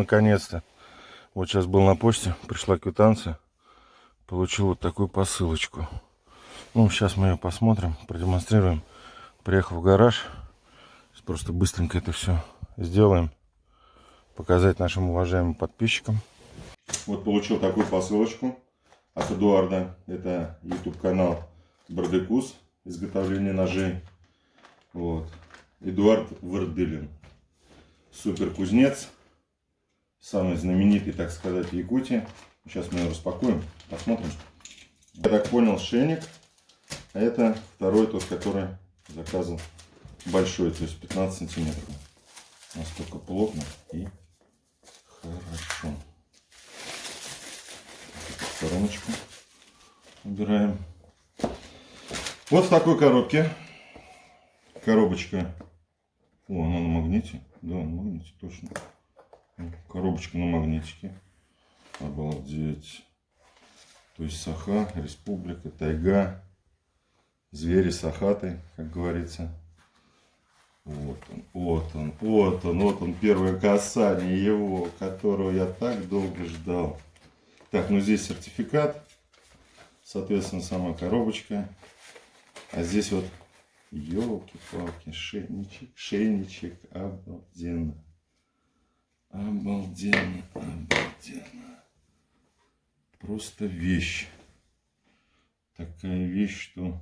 наконец-то. Вот сейчас был на почте, пришла квитанция. Получил вот такую посылочку. Ну, сейчас мы ее посмотрим, продемонстрируем. Приехал в гараж. Сейчас просто быстренько это все сделаем. Показать нашим уважаемым подписчикам. Вот получил такую посылочку от Эдуарда. Это YouTube канал Бардыкус, изготовление ножей. Вот. Эдуард Вердылин. Супер кузнец. Самый знаменитый, так сказать, в Якутии. Сейчас мы его распакуем, посмотрим. Я так понял, шейник. А это второй, тот, который заказывал. Большой, то есть 15 сантиметров. Настолько плотно и хорошо. Стороночку убираем. Вот в такой коробке. Коробочка. О, она на магните. Да, на магните, точно. Коробочка на магнитике. Обалдеть. То есть Саха, республика, тайга. Звери сахаты, как говорится. Вот он, вот он, вот он, вот он. Первое касание его, которого я так долго ждал. Так, ну здесь сертификат. Соответственно, сама коробочка. А здесь вот, елки-палки, шейничек. Обалденно. Обалденно, обалденно. Просто вещь. Такая вещь, что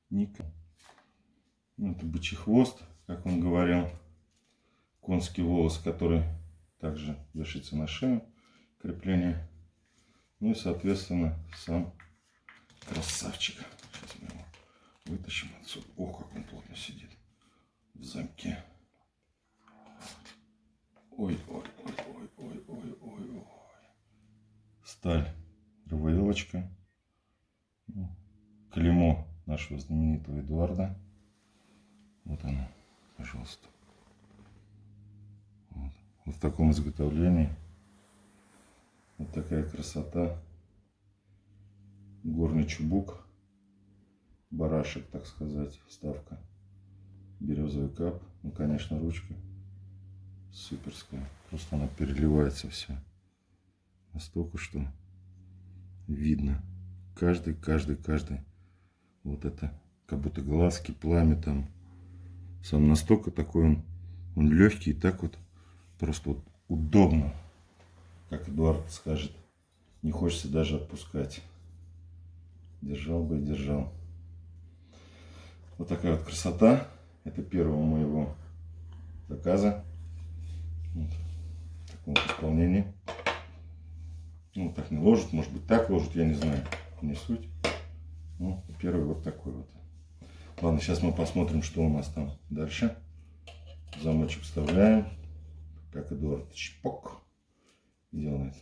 никак. Ну, это бычий хвост, как он говорил. Конский волос, который также вешается на шею. Крепление. Ну и, соответственно, сам красавчик. Сейчас мы его вытащим отсюда. Ох, как он плотно сидит в замке. Ой, ой, ой, ой, ой, ой, ой, ой. Сталь, РВЛочка. Клеймо нашего знаменитого Эдуарда. Вот оно, пожалуйста. Вот в таком изготовлении. Вот такая красота. Горный чубук. Барашек, так сказать, вставка. Березовый кап. Ну, конечно, ручка. Суперская. Просто она переливается вся. Настолько, что видно. Каждый. Вот это, как будто глазки, пламя там. Сам настолько такой он легкий, и так вот просто вот удобно. Как Эдуард скажет, не хочется даже отпускать. Держал бы и держал. Вот такая вот красота. Это первого моего заказа. Вот. В таком вот исполнении. Ну, так не ложат, может быть так ложат, я не знаю. Не суть. Ну, первый вот такой вот. Ладно, сейчас мы посмотрим, что у нас там дальше. Замочек вставляем. Как Эдуард чпок делает.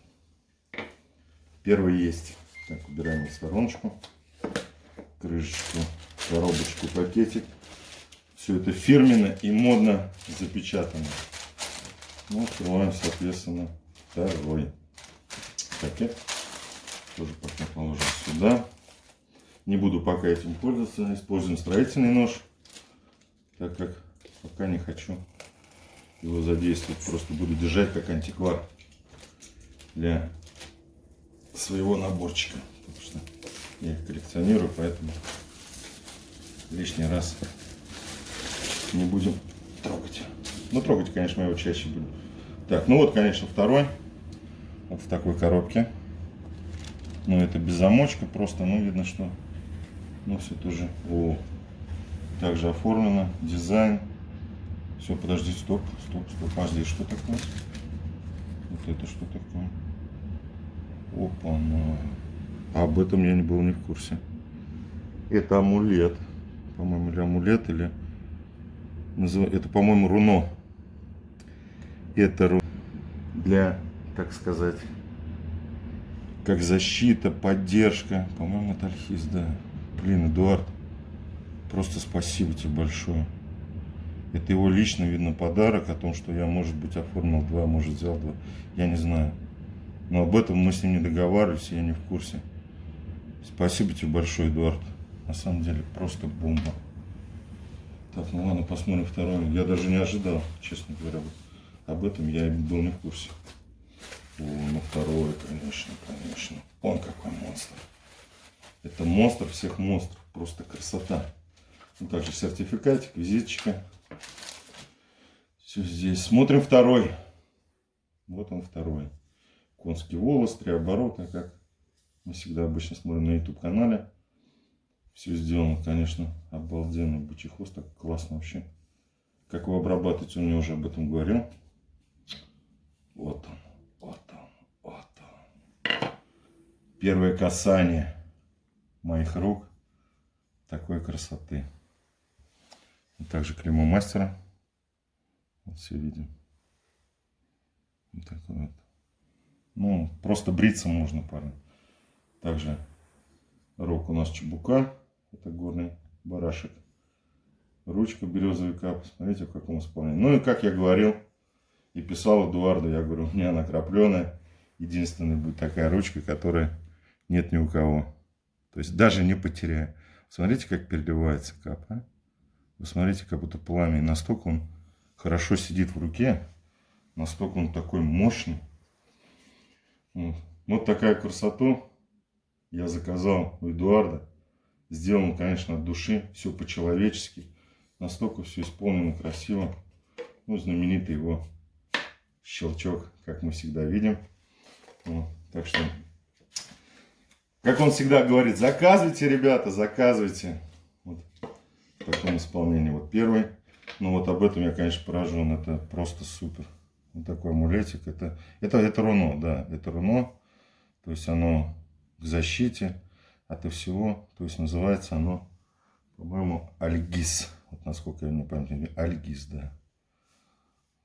Первый есть. Так, убираем в стороночку. Крышечку, коробочку, пакетик. Все это фирменно и модно запечатано. Ну, открываем, соответственно, второй пакет. Тоже пока положим сюда. Не буду пока этим пользоваться. Используем строительный нож. Так как пока не хочу его задействовать. Просто буду держать как антиквар для своего наборчика. Потому что я их коллекционирую, поэтому лишний раз не будем трогать. Ну, трогать, конечно, мы его чаще будем. Так, ну вот, конечно, второй. Вот в такой коробке. Ну, это без замочка просто. Ну, видно, что... Ну, все тоже... О, также оформлено. Дизайн. Все, подожди, стоп. А здесь что такое? Вот это что такое? Опа, ну... Об этом я не был ни в курсе. Это амулет. По-моему, или амулет, или... Это, по-моему, руно. Это руно для, так сказать, как защита, поддержка. По-моему, это альхиз, да. Блин, Эдуард, просто спасибо тебе большое. Это его лично, видно, подарок о том, что я, может быть, оформил 2, может, взял 2. Я не знаю. Но об этом мы с ним не договаривались, я не в курсе. Спасибо тебе большое, Эдуард. На самом деле, просто бомба. Так, ну ладно, посмотрим второй. Я даже не ожидал, честно говоря. об этом я и был не в курсе. О, ну второе, конечно, конечно. Он какой монстр. Это монстр всех монстров. Просто красота. Ну, также сертификатик, визиточка. Все здесь. Смотрим второй. Вот он второй. Конский волос, 3 оборота, как мы всегда обычно смотрим на YouTube канале. Все сделано, конечно, обалденно. Бычий хвост, так классно вообще. Как его обрабатывать, он мне уже об этом говорил. Вот он, вот он, вот он. Первое касание моих рук такой красоты. И также клеймо мастера. Вот все видим. Вот такой вот. Ну, просто бриться можно, парни. Также рог у нас чебука. Это горный барашек. Ручка березовый кап. Смотрите, в каком исполнении. Ну и как я говорил и писал Эдуарду, я говорю, у меня она крапленая. Единственная будет такая ручка, которая нет ни у кого. То есть даже не потеряю. Смотрите, как переливается кап. А? Вы смотрите, как будто пламя. И настолько он хорошо сидит в руке. Настолько он такой мощный. Вот такая красоту я заказал у Эдуарда. Сделано, конечно, от души. Все по-человечески. Настолько все исполнено красиво. Ну, знаменитый его щелчок, как мы всегда видим. Вот. Так что, как он всегда говорит, заказывайте, ребята, заказывайте. Вот в таком исполнении. Вот первый. Ну, вот об этом я, конечно, поражен. Это просто супер. Вот такой амулетик. Это руно, да. Это руно. То есть оно к защите от всего. То есть называется оно, по-моему, Альгиз. Вот насколько я не помню. Альгиз, да.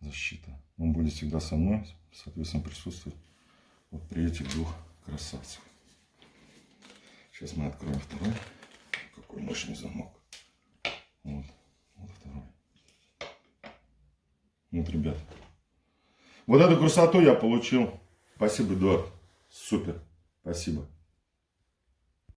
Защита. Он будет всегда со мной. Соответственно, присутствовать вот при этих двух красавцах. Сейчас мы откроем второй. Какой мощный замок. Вот. Вот второй. Вот, ребят. Вот эту красоту я получил. Спасибо, Эдуард. Супер. Спасибо.